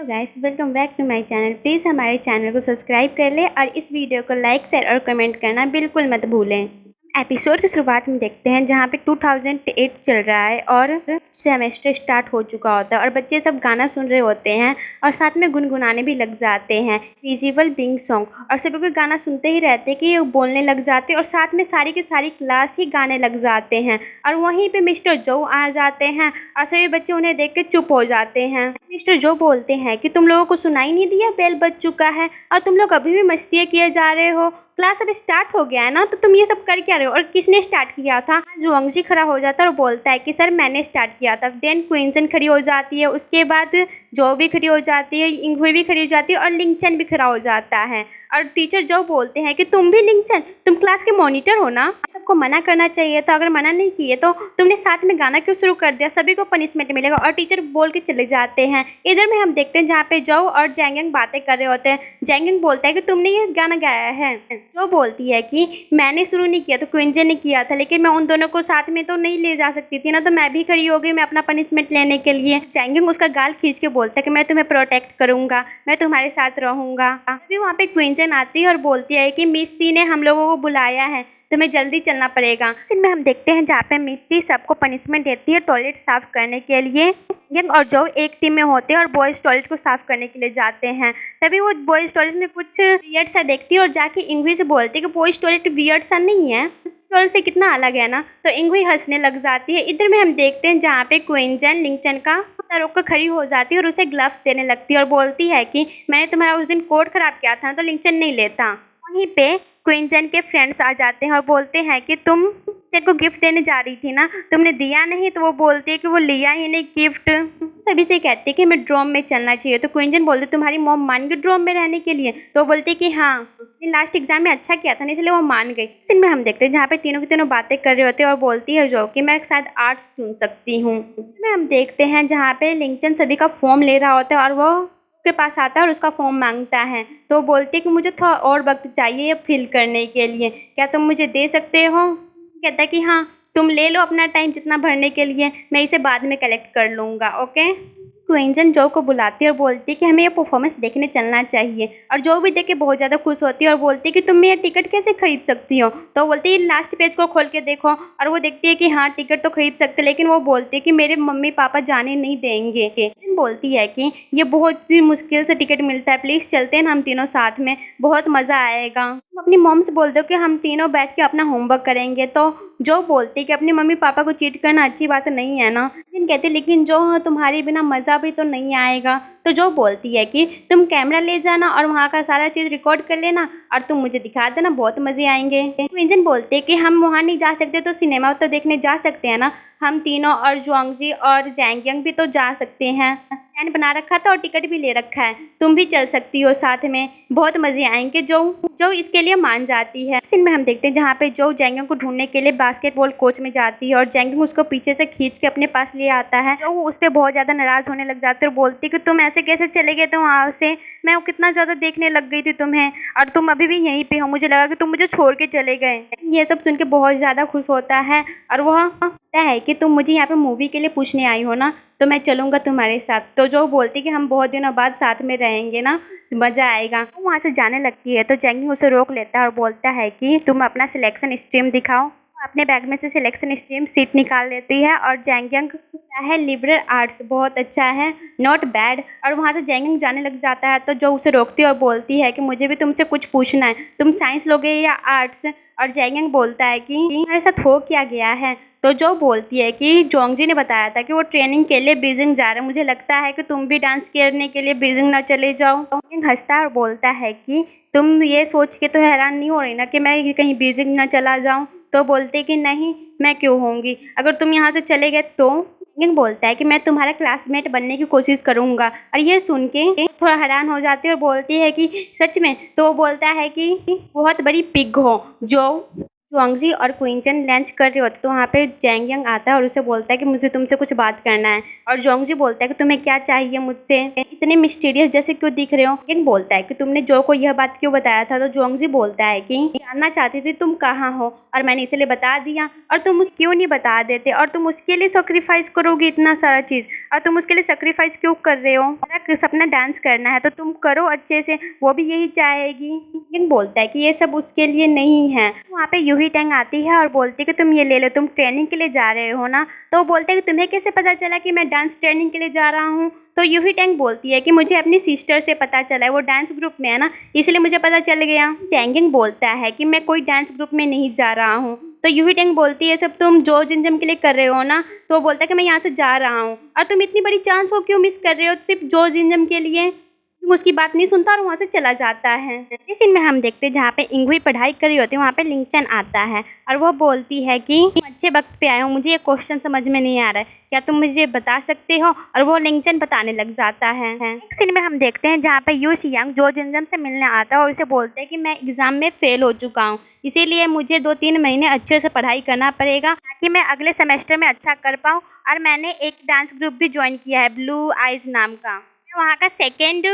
Hello guys, welcome back to my channel. Please हमारे channel को subscribe कर लें और इस वीडियो को लाइक शेयर और कमेंट करना बिल्कुल मत भूलें। एपिसोड की शुरुआत में देखते हैं जहाँ पे 2008 चल रहा है और सेमेस्टर स्टार्ट हो चुका होता है और बच्चे सब गाना सुन रहे होते हैं और साथ में गुनगुनाने भी लग जाते हैं विजिबल बिंग सॉन्ग, और सभी को गाना सुनते ही रहते हैं कि वो बोलने लग जाते हैं और साथ में सारी की सारी क्लास ही गाने लग जाते हैं। और वहीं पे मिस्टर जो आ जाते हैं और सभी बच्चे उन्हें देख के चुप हो जाते हैं। मिस्टर जो बोलते हैं कि तुम लोगों को सुनाई नहीं दिया, बेल बज चुका है और तुम लोग अभी भी मस्ती किए जा रहे हो, क्लास अब स्टार्ट हो गया है ना, तो तुम ये सब कर क्या रहे हो और किसने स्टार्ट किया था। जुआंगजी खड़ा हो जाता है और बोलता है कि सर मैंने स्टार्ट किया था। देन क्विंसन खड़ी हो जाती है, उसके बाद जो भी खड़ी हो जाती है, इंगहुई भी खड़ी हो जाती है और लिंगचन भी खड़ा हो जाता है। और टीचर जो बोलते हैं कि तुम भी लिंगचन, तुम क्लास के मॉनिटर हो ना, सबको मना करना चाहिए था, अगर मना नहीं किए तो तुमने साथ में गाना क्यों शुरू कर दिया, सभी को पनिशमेंट मिलेगा। और टीचर बोल के चले जाते हैं। इधर में हम देखते हैं जहाँ पे जो और जैंगयंग बातें कर रहे होते हैं। जैंगयंग बोलता है कि तुमने ये गाना गाया है। जो बोलती है कि मैंने शुरू नहीं किया, तो क्विंजन ने किया था, लेकिन मैं उन दोनों को साथ में तो नहीं ले जा सकती थी ना, तो मैं भी खड़ी हो गई मैं अपना पनिशमेंट लेने के लिए। जैंगयंग उसका गाल खींच के बोलता है कि मैं तुम्हें प्रोटेक्ट करूंगा, मैं तुम्हारे साथ रहूंगा। अभी वहाँ पे क्विंजन आती है और बोलती है कि मिस सी ने हम लोगों को बुलाया है, तुम्हें जल्दी चलना पड़ेगा। फिर हम देखते हैं जहाँ पे मिस सी सबको पनिशमेंट देती है टॉयलेट साफ करने के लिए। यंग और जो एक टीम में होते हैं और बॉयज टॉयलेट को साफ करने के लिए जाते हैं। तभी वो बॉयज टॉयलेट में कुछ वियर्ड सा देखती है और जाके इंग्वी से बोलती है कि बॉयज टॉयलेट वियर्ड सा नहीं है, टॉयलेट से कितना अलग है ना। तो इंग्वी हंसने लग जाती है। इधर में हम देखते हैं जहाँ पे क्विंजन लिंगचन का रोक कर खड़ी हो जाती है और उसे ग्लव्स देने लगती है और बोलती है कि मैंने तुम्हारा उस दिन कोट खराब किया था तो लिंगचन नहीं लेता। वहीं पे क्विंजन के फ्रेंड्स आ जाते हैं और बोलते हैं कि तुम तेरे को गिफ्ट देने जा रही थी ना, तुमने दिया नहीं, तो वो बोलती है कि वो लिया ही नहीं गिफ्ट। सभी से कहती है कि मैं ड्रोम में चलना चाहिए, तो क्विंजन बोलते तुम्हारी मॉम मान गई ड्रोम में रहने के लिए, तो वो बोलती है कि हाँ, लास्ट एग्जाम में अच्छा किया था ना इसलिए वो मान गई। इनमें हम देखते हैं जहाँ पे तीनों की तीनों बातें कर रहे होते हैं और बोलती है जो कि मैं शायद आर्ट्स चुन सकती हूँ। इसमें हम देखते हैं जहाँ पे लिंगचन सभी का फॉर्म ले रहा होता है और वो के पास आता है और उसका फॉर्म मांगता है, तो बोलती है कि मुझे थोड़ा और वक्त चाहिए ये फिल करने के लिए, क्या तुम मुझे दे सकते हो। कहता है कि हाँ, तुम ले लो अपना टाइम जितना भरने के लिए, मैं इसे बाद में कलेक्ट कर लूँगा, ओके। क्विंजन जो को बुलाती है और बोलती है कि हमें ये परफॉर्मेंस देखने चलना चाहिए, और जो भी देख के बहुत ज़्यादा खुश होती है और बोलती है कि तुम ये टिकट कैसे खरीद सकती हो। तो बोलती है लास्ट पेज को खोल के देखो, और वो देखती है कि हाँ टिकट तो खरीद सकते, लेकिन वो बोलती है कि मेरे मम्मी पापा जाने नहीं देंगे। बोलती है कि ये बहुत ही मुश्किल से टिकट मिलता है, प्लीज़ चलते हैं हम तीनों साथ में, बहुत मज़ा आएगा। तुम अपनी मॉम से बोल दो कि हम तीनों बैठ के अपना होमवर्क करेंगे। तो जो बोलती है कि अपनी मम्मी पापा को चीट करना अच्छी बात नहीं है ना, लेकिन कहती लेकिन जो तुम्हारे बिना मज़ा भी तो नहीं आएगा। तो जो बोलती है कि तुम कैमरा ले जाना और वहाँ का सारा चीज़ रिकॉर्ड कर लेना और तुम मुझे दिखा देना, बहुत मज़े आएंगे। क्विंजन बोलते हैं कि हम वहाँ नहीं जा सकते तो सिनेमा तो देखने जा सकते हैं ना, हम तीनों और जुआंगजी और जैंगयंग भी तो जा सकते हैं, प्लान बना रखा था और टिकट भी ले रखा है, तुम भी चल सकती हो साथ में, बहुत मज़े आएंगे। जो इसके लिए मान जाती है। इस में हम देखते हैं जहाँ पे जो जैंगयंग को ढूंढने के लिए बास्केटबॉल कोच में जाती है और जैंगयंग उसको पीछे से खींच के अपने पास ले आता है। तो वो उस पर बहुत ज़्यादा नाराज़ होने लग जाती है और बोलती है कि तुम ऐसे कैसे चले गए थे वहाँ से, मैं वो कितना ज़्यादा देखने लग गई थी तुम्हें, और तुम अभी भी यहीं पे हो, मुझे लगा कि तुम मुझे छोड़ के चले गए। ये सब सुन के बहुत ज़्यादा खुश होता है और वह कहता है कि तुम मुझे यहाँ पे मूवी के लिए पूछने आई हो ना, तो मैं चलूँगा तुम्हारे साथ। तो जो बोलती कि हम बहुत दिनों बाद साथ में रहेंगे ना, मज़ा आएगा। वो वहाँ से जाने लगती है तो जैंगयंग उसे रोक लेता है और बोलता है कि तुम अपना सिलेक्शन स्ट्रीम दिखाओ। अपने बैग में से सिलेक्शन स्ट्रीम सीट निकाल लेती है और जैंगयंग है लिबरल आर्ट्स, बहुत अच्छा है, नॉट बैड। और वहाँ से जैंगयंग जाने लग जाता है तो जो उसे रोकती है और बोलती है कि मुझे भी तुमसे कुछ पूछना है, तुम साइंस लोगे या आर्ट्स। और जैंगयंग बोलता है कि मेरे साथ हो क्या गया है। तो जो बोलती है कि जोंगजी ने बताया था कि वो ट्रेनिंग के लिए बीजिंग जा रहे हैं, मुझे लगता है कि तुम भी डांस करने के लिए बीजिंग ना चले जाओ। जोंगजी हंसता है और बोलता है कि तुम ये सोच के तो हैरान नहीं हो रही ना कि मैं कहीं बीजिंग ना चला जाऊँ। तो बोलते कि नहीं, मैं क्यों होंगी, अगर तुम यहाँ से चले गए तो। यंग बोलता है कि मैं तुम्हारा क्लासमेट बनने की कोशिश करूँगा। और ये सुन के थोड़ा हैरान हो जाती है और बोलती है कि सच में। तो वो बोलता है कि बहुत बड़ी पिग हो जो जुआंगजी और क्विंचन लंच कर रहे होते तो वहाँ पे जैंग यांग आता है और उसे बोलता है कि मुझे तुमसे कुछ बात करना है। और जुआंगजी बोलता है कि तुम्हें क्या चाहिए मुझसे, इतने मिस्टीरियस जैसे क्यों दिख रहे हो। यंग बोलता है कि तुमने जो को यह बात क्यों बताया था। तो जुआंगजी बोलता है कि जानना चाहती थी तुम कहाँ हो और मैंने इसलिए बता दिया, और तुम क्यों नहीं बता देते, और तुम उसके लिए सेक्रीफाइस करोगे इतना सारा चीज, और तुम उसके लिए सेक्रीफाइस क्यों कर रहे हो। मेरा सपना डांस करना है तो तुम करो अच्छे से, वो भी यही चाहेगी। यंग बोलता है कि ये सब उसके लिए नहीं है। वहाँ पे यूही टैंग आती है और बोलती है कि तुम ये ले लो, तुम ट्रेनिंग के लिए जा रहे हो ना। तो वो बोलता है कि तुम्हें कैसे पता चला कि मैं डांस ट्रेनिंग के लिए जा रहा हूँ। तो यूही टैंग बोलती है कि मुझे अपनी सिस्टर से पता चला है, वो डांस ग्रुप में है ना, इसलिए मुझे पता चल गया। जैंगिंग बोलता है कि मैं कोई डांस ग्रुप में नहीं जा रहा हूँ। तो यूही टैंग बोलती है सब तुम जो जिनजम के लिए कर रहे हो ना। तो वो बोलता है कि मैं यहाँ से जा रहा हूँ, और तुम इतनी बड़ी चांस को क्यों मिस कर रहे हो सिर्फ जो जिनजम के लिए। उसकी बात नहीं सुनता और वहाँ से चला जाता है। इस सीन में हम देखते हैं जहाँ पे इंगुई पढ़ाई कर रही होती है, वहाँ पे लिंगचन आता है और वो बोलती है कि तुम अच्छे वक्त पे आए हो, मुझे ये क्वेश्चन समझ में नहीं आ रहा है, क्या तुम मुझे बता सकते हो। और वो लिंगचन बताने लग जाता है। इस सीन में हम देखते हैं जहाँ पे यू शियांग जो जिनजम से मिलने आता है और उसे बोलते हैं कि मैं एग्जाम में फेल हो चुका हूँ, इसीलिए मुझे 2-3 महीने अच्छे से पढ़ाई करना पड़ेगा ताकि मैं अगले सेमेस्टर में अच्छा कर पाऊँ। और मैंने एक डांस ग्रुप भी ज्वाइन किया है, ब्लू आइज नाम का, वहाँ का सेकेंड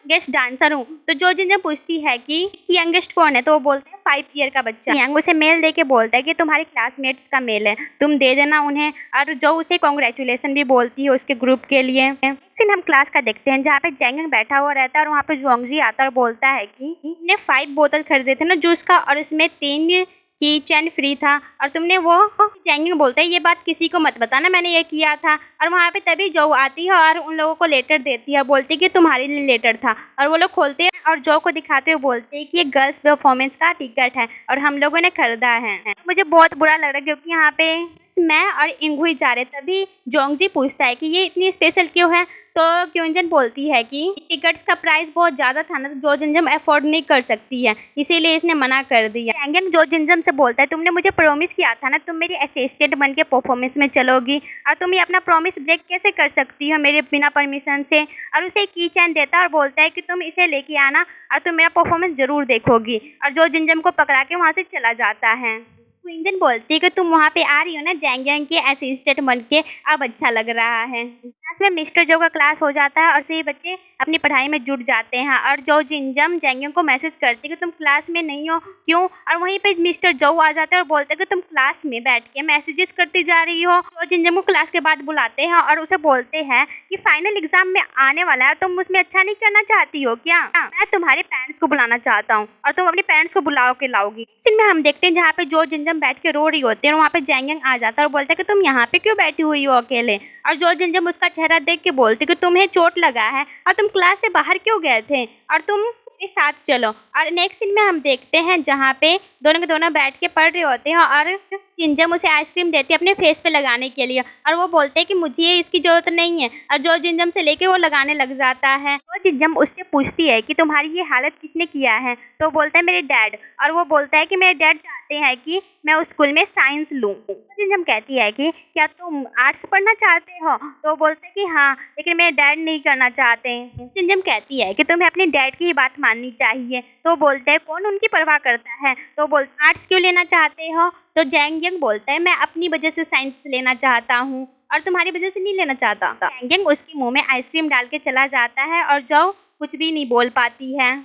गेस्ट डांसर हूँ। तो जो जिनसे पूछती है कि यंगेस्ट कौन है, तो वो बोलते हैं 5 ईयर का बच्चा। यंग उसे मेल दे के बोलता है कि तुम्हारे क्लासमेट्स का मेल है, तुम दे देना उन्हें। और जो उसे कॉन्ग्रेचुलेसन भी बोलती है उसके ग्रुप के लिए। फिर हम क्लास का देखते हैं जहाँ पे जैंग बैठा हुआ रहता है और वहाँ पे जुआंगजी आता है और बोलता है कि तुमने 5 बोतल खरीदे थे ना जूस का, और इसमें 3 की चैन फ्री था, और तुमने वो। जैंगिंग बोलता है ये बात किसी को मत बताना, मैंने ये किया था। और वहाँ पे तभी जो आती है और उन लोगों को लेटर देती है, बोलती है कि तुम्हारे लिए लेटर था। और वो लोग खोलते हैं और जो को दिखाते हुए बोलते हैं कि ये गर्ल्स परफॉर्मेंस का टिकट है और हम लोगों ने खरीदा है। मुझे बहुत बुरा लग रहा है क्योंकि यहाँ पे मैं और इंगुई जा रहे, तभी जोंगजी पूछता है कि ये इतनी स्पेशल क्यों है। तो क्योंजन बोलती है कि टिकट्स का प्राइस बहुत ज़्यादा था ना, तो जो जिनजम अफोर्ड नहीं कर सकती है, इसीलिए इसने मना कर दिया। जैंगिंग जो जिनजम से बोलता है तुमने मुझे प्रॉमिस किया था ना तुम मेरी असिस्टेंट बन के परफॉर्मेंस में चलोगी, और तुम ये अपना प्रॉमिस ब्रेक कैसे कर सकती हो मेरे बिना परमिशन से। और उसे की चैन देता है और बोलता है कि तुम इसे लेके आना और तुम मेरा परफॉर्मेंस जरूर देखोगी। और जो जिनजम को पकड़ा के वहाँ से चला जाता है। क्विंजन बोलती है कि तुम वहाँ पे आ रही हो ना जैंग के असिस्टेंट बन के, अब अच्छा लग रहा है। क्लास में मिस्टर जो का क्लास हो जाता है और सभी बच्चे अपनी पढ़ाई में जुट जाते हैं। और जो जिनजम जैंग को मैसेज करती है कि तुम क्लास में नहीं हो क्यों, और वहीं पे मिस्टर जो आ जाते हैं और बोलते हैं कि तुम क्लास में बैठ के मैसेजेस करती जा रही हो। तो जिनजम को क्लास के बाद बुलाते हैं और उसे बोलते हैं कि फाइनल एग्जाम में आने वाला है, तुम उसमें अच्छा नहीं करना चाहती हो क्या। मैं तुम्हारे पेरेंट्स को बुलाना चाहता हूँ और तुम अपने पेरेंट्स को बुलाओ के लाओगी। इनमें हम देखते हैं जहाँ पे जो जिनजम बैठ के रो रही होती है और वहाँ पे जैंग आ जाता है और बोलता है कि तुम यहाँ पे क्यों बैठी हुई हो अकेले। और जो जिनजम उसका चेहरा देख के बोलती कि तुम्हें चोट लगा है और तुम क्लास से बाहर क्यों गए थे, और तुम मेरे साथ चलो। और नेक्स्ट सीन में हम देखते हैं जहाँ पे दोनों के दोनों बैठ के पढ़ रहे होते हैं और जिनजम उसे आइसक्रीम देती है अपने फेस पे लगाने के लिए, और वो बोलते हैं कि मुझे इसकी जरूरत नहीं है। और जो जिनजम से लेके वो लगाने लग जाता है। वो जिनजम उससे पूछती है कि तुम्हारी ये हालत किसने किया है, तो बोलता है मेरे डैड। और वो बोलता है कि मेरे डैड चाहते हैं कि मैं उस स्कूल में साइंस लूँ। तो जिनजम कहती है कि क्या तुम आर्ट्स पढ़ना चाहते हो, तो बोलते हैं कि हाँ, लेकिन मेरे डैड नहीं करना चाहते। जिनजम कहती है कि तुम्हें अपने डैड की ही बात माननी चाहिए। तो बोलते हैं कौन उनकी परवाह करता है, तो बोलते आर्ट्स क्यों लेना चाहते हो। तो जैंग यंग बोलता है मैं अपनी वजह से साइंस लेना चाहता हूँ और तुम्हारी वजह से नहीं लेना चाहता। जैंग यंग उसके मुंह में आइसक्रीम डाल के चला जाता है और जो कुछ भी नहीं बोल पाती है।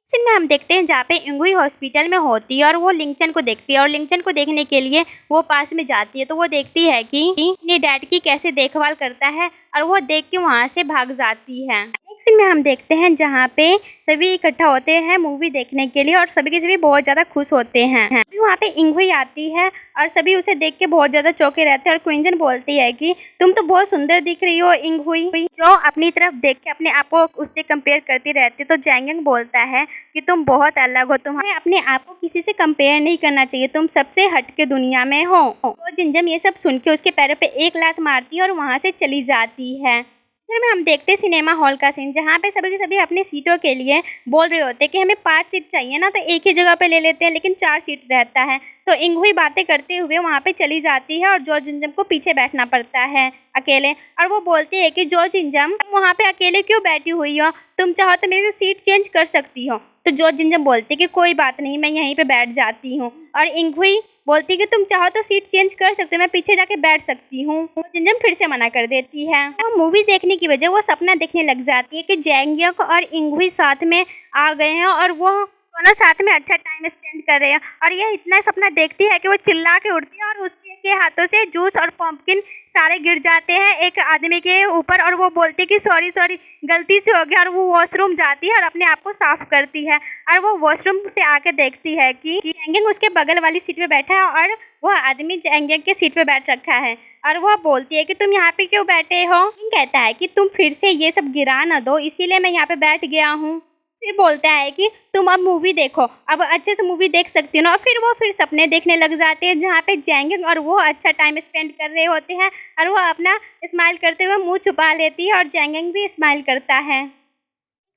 सीन में हम देखते हैं जहाँ पे इंगुई हॉस्पिटल में होती है और वो लिंगचन को देखती है, और लिंगचन को देखने के लिए वो पास में जाती है। तो वो देखती है कि अपने डैड की कैसे देखभाल करता है और वो देख के वहाँ से भाग जाती है। नेक्स्ट सीन में हम देखते हैं जहाँ पे सभी इकट्ठा होते हैं मूवी देखने के लिए और सभी के सभी बहुत ज़्यादा खुश होते हैं। वहाँ पे इंगुई आती है और सभी उसे देख के बहुत ज़्यादा चौंके रहते हैं और क्विंजन बोलती है कि तुम तो बहुत सुंदर दिख रही हो इंगुई। जो अपनी तरफ देख के अपने आप को उससे कंपेयर करती रहती है। तो जैंग बोलता है कि तुम बहुत अलग हो, तुम्हें अपने आप को किसी से कंपेयर नहीं करना चाहिए, तुम सबसे हटके दुनिया में हो। तो जिनजम ये सब सुन के उसके पैरों पे एक लात मारती है और वहाँ से चली जाती है। फिर में हम देखते हैं सिनेमा हॉल का सीन जहाँ पे सभी के सभी अपनी सीटों के लिए बोल रहे होते हैं कि हमें 5 सीट चाहिए ना, तो एक ही जगह पे ले लेते हैं, लेकिन 4 सीट रहता है। तो इंगुई बातें करते हुए वहाँ पे चली जाती है और जो जिनजम को पीछे बैठना पड़ता है अकेले। और वो बोलती है कि जो जिनजम तुम वहाँ पे अकेले क्यों बैठी हुई हो, तुम चाहो तो मेरी सीट चेंज कर सकती हो। तो जो जिनजम बोलती है कि कोई बात नहीं, मैं यहीं पे बैठ जाती हूँ। और इंगुई बोलती है कि तुम चाहो तो सीट चेंज कर सकते हो, मैं पीछे जाके बैठ सकती हूँ। जिनजन फिर से मना कर देती है। मूवी देखने की वजह वो सपना देखने लग जाती है कि जैंगियक और इंगवी साथ में आ गए हैं और वो दोनों साथ में अच्छा टाइम स्पेंड कर रहे हैं। और ये इतना सपना देखती है कि वो चिल्ला के उठती है और उसके के हाथों से जूस और पम्पकिन सारे गिर जाते हैं एक आदमी के ऊपर और वो बोलती है कि सॉरी सॉरी गलती से हो गया। और वो वॉशरूम जाती है और अपने आप को साफ करती है और वो वॉशरूम से आके देखती है कि जैंगिंग उसके बगल वाली सीट पे बैठा है और वो आदमी जैंगिंग के सीट पे बैठ रखा है। और वो बोलती है कि तुम यहाँ पे क्यों बैठे हो। कहता है कि तुम फिर से ये सब गिरा ना दो, इसीलिए मैं यहाँ पे बैठ गया हूँ। फिर बोलता है कि तुम अब मूवी देखो, अब अच्छे से मूवी देख सकती हो ना। और फिर वो फिर सपने देखने लग जाते हैं जहाँ पे जैंगिंग और वो अच्छा टाइम स्पेंड कर रहे होते हैं और वो अपना स्माइल करते हुए मुंह छुपा लेती है और जैंगिंग भी स्माइल करता है।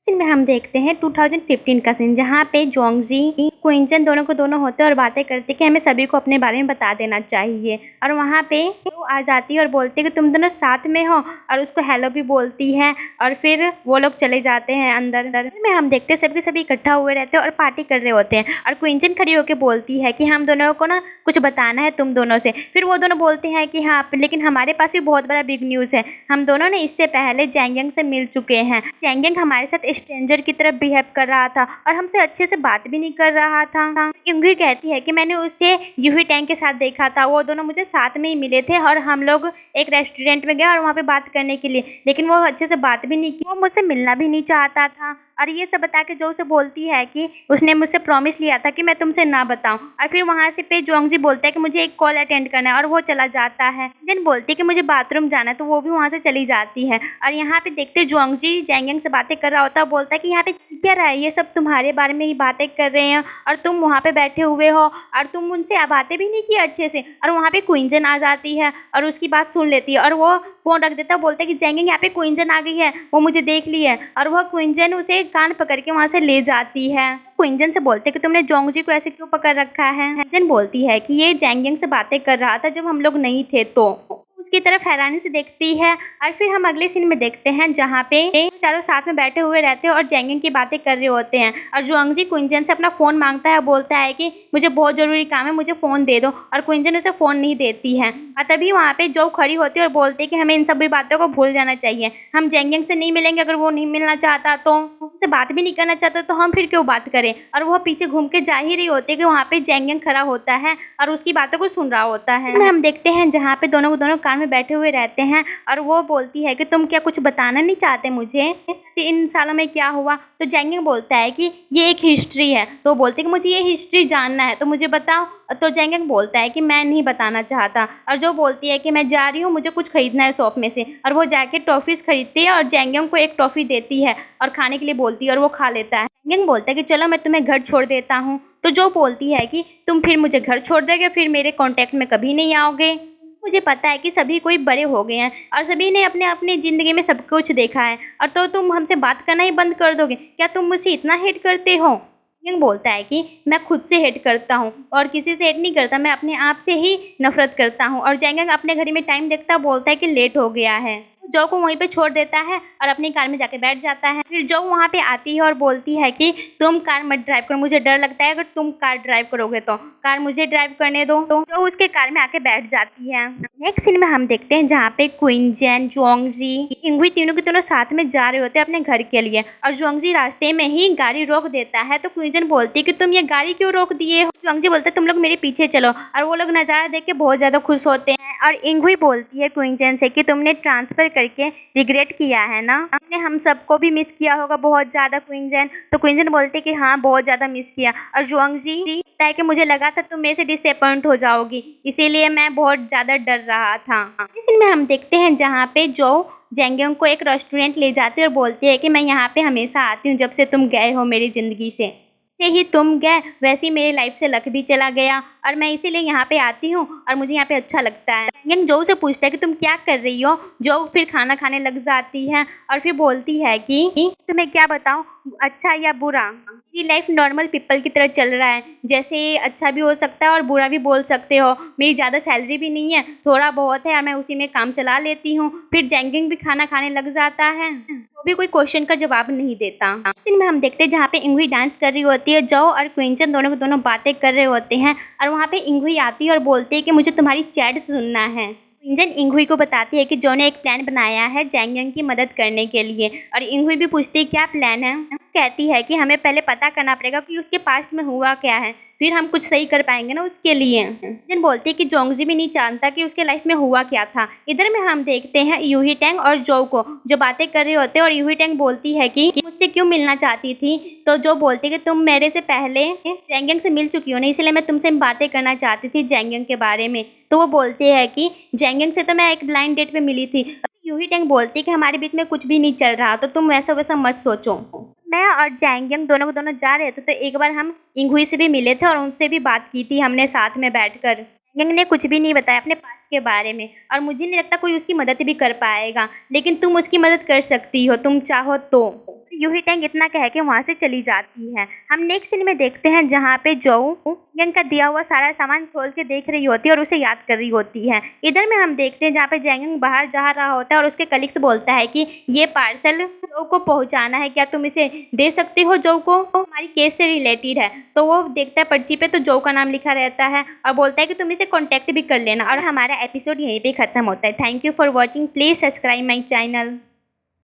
सीन में हम देखते हैं 2015 का सीन, जहाँ पे जोंगजी क्विंचन दोनों को दोनों होते हैं और बातें करते कि हमें सभी को अपने बारे में बता देना चाहिए। और वहाँ पे वो आ जाती है और बोलती है कि तुम दोनों साथ में हो और उसको हेलो भी बोलती है और फिर वो लोग चले जाते हैं अंदर में। हम देखते हैं सबके सभी इकट्ठा हुए रहते हैं और पार्टी कर रहे होते हैं और क्विंचन खड़ी होकर बोलती है कि हम दोनों को ना कुछ बताना है तुम दोनों से। फिर वो दोनों बोलते हैं कि हाँ, लेकिन हमारे पास भी बहुत बड़ा बिग न्यूज़ है, हम दोनों ने इससे पहले जैंगिंग से मिल चुके हैं। जैंगिंग हमारे साथ स्ट्रेंजर की तरफ बिहेव कर रहा था और हमसे अच्छे से बात भी नहीं कर रहा था। इंगी कहती है कि मैंने उसे यूही टैंग के साथ देखा था, वो दोनों मुझे साथ में ही मिले थे और हम लोग एक रेस्टोरेंट में गए और वहाँ पे बात करने के लिए, लेकिन वो अच्छे से बात भी नहीं की, वो मुझसे मिलना भी नहीं चाहता था। और ये सब बता के जो उसे बोलती है कि उसने मुझसे प्रॉमिस लिया था कि मैं तुमसे ना बताऊं। और फिर वहाँ से पे जोंगजी बोलता है कि मुझे एक कॉल अटेंड करना है और वो चला जाता है। जन बोलती है कि मुझे बाथरूम जाना है तो वो भी वहाँ से चली जाती है। और यहाँ पे देखते जोंगजी जैंगिंग से बातें कर रहा होता है, बोलता है कि यहाँ पे क्या रहा है, ये सब तुम्हारे बारे में ही बातें कर रहे हैं और तुम वहाँ पे बैठे हुए हो और तुम उनसे बातें भी नहीं की अच्छे से। और वहाँ पे क्विंचन आ जाती है और उसकी बात सुन लेती है और वो फोन रख देता है, बोलता है कि जैंगिंग यहाँ पे क्विंचन आ गई है, वो मुझे देख ली है। और वह क्विंचन उसे कान पकड़ के वहाँ से ले जाती है। क्विंचन से बोलते हैं कि तुमने जोंगजी को ऐसे क्यों पकड़ रखा है। क्विंचन बोलती है कि ये जैंगिंग से बातें कर रहा था जब हम लोग नहीं थे, तो उसकी तरफ हैरानी से देखती है। और फिर हम अगले सीन में देखते हैं जहाँ पे चारों साथ में बैठे हुए रहते हैं और जैंगिंग की बातें कर रहे होते हैं। और जोंगजी क्विंचन से अपना फ़ोन मांगता है, बोलता है कि मुझे बहुत ज़रूरी काम है, मुझे फ़ोन दे दो। और क्विंचन उसे फ़ोन नहीं देती है। और तभी वहाँ पे जो खड़ी होती है और बोलती है कि हमें इन सभी बातों को भूल जाना चाहिए, हम जैंगिंग से नहीं मिलेंगे, अगर वो नहीं मिलना चाहता तो उससे बात भी नहीं करना चाहता तो हम फिर क्यों बात करें। और वो पीछे घूम के जा ही रही होती है कि वहाँ पे जैंगिंग खड़ा होता है और उसकी बातों को सुन रहा होता है। हम देखते हैं जहाँ पे दोनों कार में बैठे हुए रहते हैं और वो बोलती है कि तुम क्या कुछ बताना नहीं चाहते मुझे इन सालों में क्या हुआ। तो जैंगिंग बोलता है कि ये एक हिस्ट्री है, तो बोलते कि मुझे ये हिस्ट्री जानना है तो मुझे बताओ। तो जैंगिंग बोलता है कि मैं नहीं बताना चाहता। और जो बोलती है कि मैं जा रही हूँ, मुझे कुछ खरीदना है शॉप में से। और वो जाके टॉफ़ीज़ खरीदती है और जैंगिंग को एक टॉफ़ी देती है और खाने के लिए बोलती है और वो खा लेता है। जैंगिंग बोलता है कि चलो मैं तुम्हें घर छोड़ देता हूँ। तो जो बोलती है कि तुम फिर मुझे घर छोड़ दोगे, फिर मेरे कॉन्टैक्ट में कभी नहीं आओगे। मुझे पता है कि सभी कोई बड़े हो गए हैं और सभी ने अपने अपनी ज़िंदगी में सब कुछ देखा है, और तो तुम हमसे बात करना ही बंद कर दोगे, क्या तुम मुझसे इतना हेट करते हो। जैंगिंग बोलता है कि मैं खुद से हेट करता हूँ और किसी से हेट नहीं करता, मैं अपने आप से ही नफरत करता हूँ। और जैंगिंग अपने घड़ी में टाइम देखता, बोलता है कि लेट हो गया है। जो को वहीं पे छोड़ देता है और अपनी कार में जाके बैठ जाता है। फिर जो वहाँ पे आती है और बोलती है कि तुम कार मत ड्राइव करो, मुझे डर लगता है, अगर तुम कार ड्राइव करोगे तो कार मुझे ड्राइव करने दो। तो जो उसके कार में आके बैठ जाती है। नेक्स्ट सीन में हम देखते हैं जहाँ पे क्विंचन, जोंगजी, इंगी तीनों के तीनों साथ में जा रहे होते हैं अपने घर के लिए। और जोंगजी रास्ते में ही गाड़ी रोक देता है। तो क्विंचन बोलती है कि तुम ये गाड़ी क्यों रोक दिए हो। जोंगजी बोलता है तुम लोग मेरे पीछे चलो। और वो लोग नज़ारा देख के बहुत ज़्यादा खुश होते हैं। और इंगी बोलती है क्विंचन से कि तुमने ट्रांसफ़र करके रिग्रेट किया है ना, हमने हम सबको भी मिस किया होगा बहुत ज़्यादा क्विंचन। तो क्विंचन बोलते कि हाँ, बहुत ज़्यादा मिस किया। और जोंगजी कहता है कि मुझे लगा था तुम मेरे से डिसअपॉइंट हो जाओगी, इसीलिए मैं बहुत ज़्यादा डर रहा था। इस सीन में हम देखते हैं जहाँ पे जो जैंगिंग को एक रेस्टोरेंट ले जाती है और बोलती है कि मैं यहाँ पे हमेशा आती हूँ जब से तुम गए हो मेरी ज़िंदगी से ही तुम गए वैसे ही मेरी लाइफ से लक भी चला गया और मैं इसीलिए यहाँ पे आती हूँ और मुझे यहाँ पे अच्छा लगता है। यंग जो से पूछता है कि तुम क्या कर रही हो। जो फिर खाना खाने लग जाती है और फिर बोलती है कि तुम्हें क्या बताऊं, अच्छा या बुरा। मेरी लाइफ नॉर्मल पीपल की तरह चल रहा है, जैसे अच्छा भी हो सकता है और बुरा भी बोल सकते हो। मेरी ज़्यादा सैलरी भी नहीं है, थोड़ा बहुत है और मैं उसी में काम चला लेती हूँ। फिर जैंगिंग भी खाना खाने लग जाता है, वो भी कोई क्वेश्चन का जवाब नहीं देता। सीन में हम देखते हैं जहाँ पे इंगवी डांस कर रही होती है, जो और क्विंचन दोनों के दोनों बातें कर रहे होते हैं और वहाँ पे इंगवी आती है और बोलती है कि मुझे तुम्हारी चैट सुनना है। क्विंचन इंगवी को बताती है कि जो ने एक प्लान बनाया है जैंग की मदद करने के लिए, और इंगवी भी पूछती है क्या प्लान है। कहती है कि हमें पहले पता करना पड़ेगा कि उसके पास्ट में हुआ क्या है, फिर हम कुछ सही कर पाएंगे ना उसके लिए। जन बोलती है कि जोंगजी भी नहीं जानता कि उसके लाइफ में हुआ क्या था। इधर में हम देखते हैं यूही टैंग और जो को जो बातें कर रहे होते हैं, और यूही टैंग बोलती है कि मुझसे क्यों मिलना चाहती थी। तो जो बोलती है कि तुम मेरे से पहले जैंगिंग से मिल चुकी हो ना, इसलिए मैं तुमसे बातें करना चाहती थी जैंगिंग के बारे में। तो वो बोलती है कि जैंगिंग से तो मैं एक ब्लाइंड डेट पे मिली थी। यूही टैंग बोलती है कि हमारे बीच में कुछ भी नहीं चल रहा, तो तुम वैसा वैसा मत सोचो। मैं और जैंगिंग दोनों को दोनों जा रहे थे, तो एक बार हम इंगुई से भी मिले थे और उनसे भी बात की थी हमने साथ में बैठकर। जैंगिंग ने कुछ भी नहीं बताया अपने पास्ट के बारे में, और मुझे नहीं लगता कोई उसकी मदद भी कर पाएगा, लेकिन तुम उसकी मदद कर सकती हो, तुम चाहो तो। यूही टैंग इतना कह के वहाँ से चली जाती है। हम नेक्स्ट सीन में देखते हैं जहाँ पे जो यंग का दिया हुआ सारा सामान खोल के देख रही होती है और उसे याद कर रही होती है। इधर में हम देखते हैं जहाँ पे जैंगिंग बाहर जा रहा होता है और उसके कलीग से बोलता है कि ये पार्सल जो को पहुँचाना है, क्या तुम इसे दे सकती हो जो को, हमारी केस से रिलेटेड है। तो वो देखता है पर्ची पे, तो जो का नाम लिखा रहता है और बोलता है कि तुम इसे कॉन्टेक्ट भी कर लेना। और हमारा एपिसोड यहीं पे खत्म होता है। Thank you for watching, please subscribe my channel.